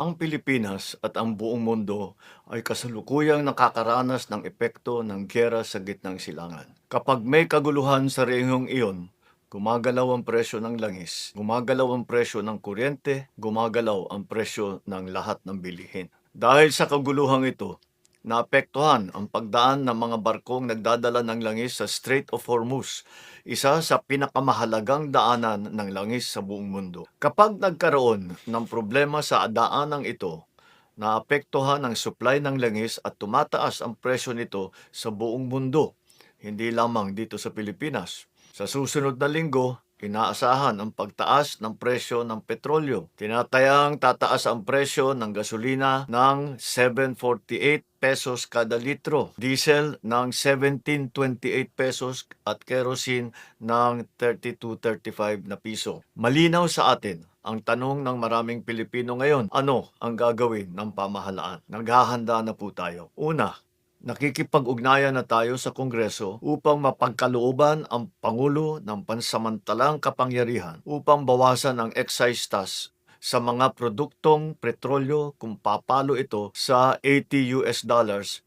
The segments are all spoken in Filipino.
Ang Pilipinas at ang buong mundo ay kasalukuyang nakakaranas ng epekto ng giyera sa gitnang silangan. Kapag may kaguluhan sa rehiyong iyon, gumagalaw ang presyo ng langis, gumagalaw ang presyo ng kuryente, gumagalaw ang presyo ng lahat ng bilihin. Dahil sa kaguluhang ito, naapektuhan ang pagdaan ng mga barkong nagdadala ng langis sa Strait of Hormuz, isa sa pinakamahalagang daanan ng langis sa buong mundo. Kapag nagkaroon ng problema sa daanang ito, naapektuhan ang supply ng langis at tumataas ang presyo nito sa buong mundo, hindi lamang dito sa Pilipinas. Sa susunod na linggo, inaasahan ang pagtaas ng presyo ng petrolyo. Tinatayang tataas ang presyo ng gasolina ng 7.48 pesos kada litro, diesel ng 17.28 pesos at kerosene ng 32.35 na piso. Malinaw sa atin ang tanong ng maraming Pilipino ngayon, ano ang gagawin ng pamahalaan? Naghahanda na po tayo. Una, nakikipag-ugnayan na tayo sa Kongreso upang mapagkalooban ang Pangulo ng pansamantalang kapangyarihan upang bawasan ang excise tax sa mga produktong petrolyo kung papalo ito sa $80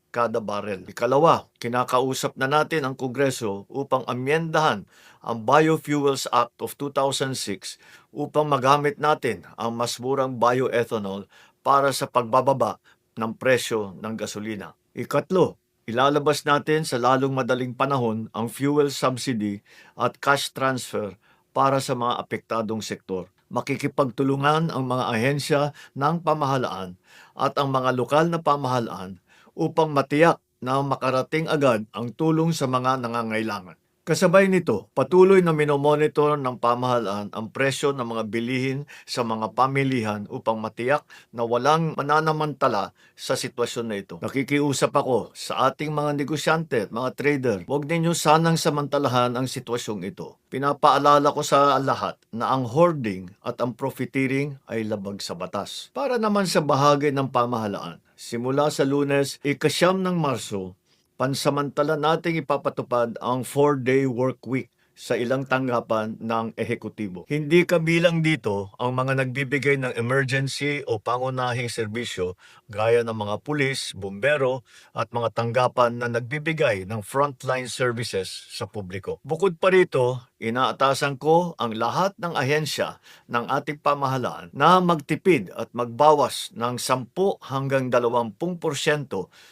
kada barrel. Ikalawa, kinakausap na natin ang Kongreso upang amyendahan ang Biofuels Act of 2006 upang magamit natin ang mas murang bioethanol para sa pagbababa ng presyo ng gasolina. Ikatlo, ilalabas natin sa lalong madaling panahon ang fuel subsidy at cash transfer para sa mga apektadong sektor. Makikipagtulungan ang mga ahensya ng pamahalaan at ang mga lokal na pamahalaan upang matiyak na makarating agad ang tulong sa mga nangangailangan. Kasabay nito, patuloy na minomonitor ng pamahalaan ang presyo ng mga bilihin sa mga pamilihan upang matiyak na walang mananamantala sa sitwasyon na ito. Nakikiusap ako sa ating mga negosyante at mga trader, huwag ninyo sanang samantalahan ang sitwasyong ito. Pinapaalala ko sa lahat na ang hoarding at ang profiteering ay labag sa batas. Para naman sa bahagi ng pamahalaan, simula sa Lunes, ika-9 ng Marso, pansamantala nating ipapatupad ang 4-day work week sa ilang tanggapan ng ehekutibo. Hindi kabilang dito ang mga nagbibigay ng emergency o pangunahing serbisyo gaya ng mga pulis, bumbero at mga tanggapan na nagbibigay ng frontline services sa publiko. Bukod pa rito, inaatasan ko ang lahat ng ahensya ng ating pamahalaan na magtipid at magbawas ng 10 hanggang 20%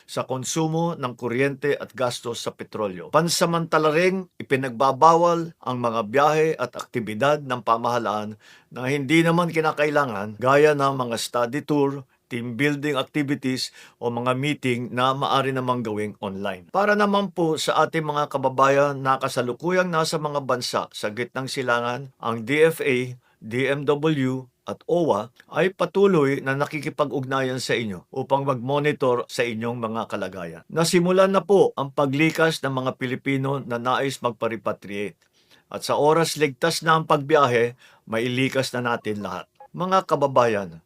sa konsumo ng kuryente at gastos sa petrolyo. Pansamantala ring ipinagbabawal ang mga biyahe at aktibidad ng pamahalaan na hindi naman kinakailangan gaya ng mga study tour, team building activities o mga meeting na maaari namang gawing online. Para naman po sa ating mga kababayan na kasalukuyang nasa mga bansa sa gitnang silangan, ang DFA, DMW at OWA ay patuloy na nakikipag-ugnayan sa inyo upang mag-monitor sa inyong mga kalagayan. Nasimulan na po ang paglikas ng mga Pilipino na nais magpa-repatriate. At sa oras ligtas na ang pagbiyahe, mailikas na natin lahat. Mga kababayan,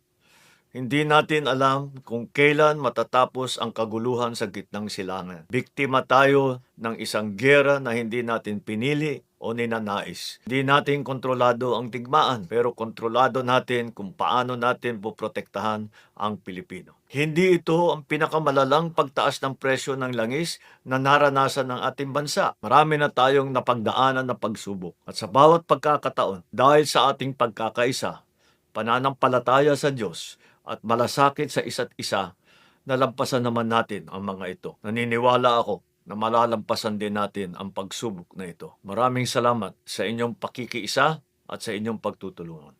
hindi natin alam kung kailan matatapos ang kaguluhan sa gitnang silangan. Biktima tayo ng isang giyera na hindi natin pinili o ninanais. Hindi natin kontrolado ang digmaan, pero kontrolado natin kung paano natin poprotektahan ang Pilipino. Hindi ito ang pinakamalalang pagtaas ng presyo ng langis na naranasan ng ating bansa. Marami na tayong napagdaanan na pagsubok. At sa bawat pagkakataon, dahil sa ating pagkakaisa, pananampalataya sa Diyos, at malasakit sa isa't isa, nalampasan naman natin ang mga ito. Naniniwala ako na malalampasan din natin ang pagsubok na ito. Maraming salamat sa inyong pakikiisa at sa inyong pagtutulungan.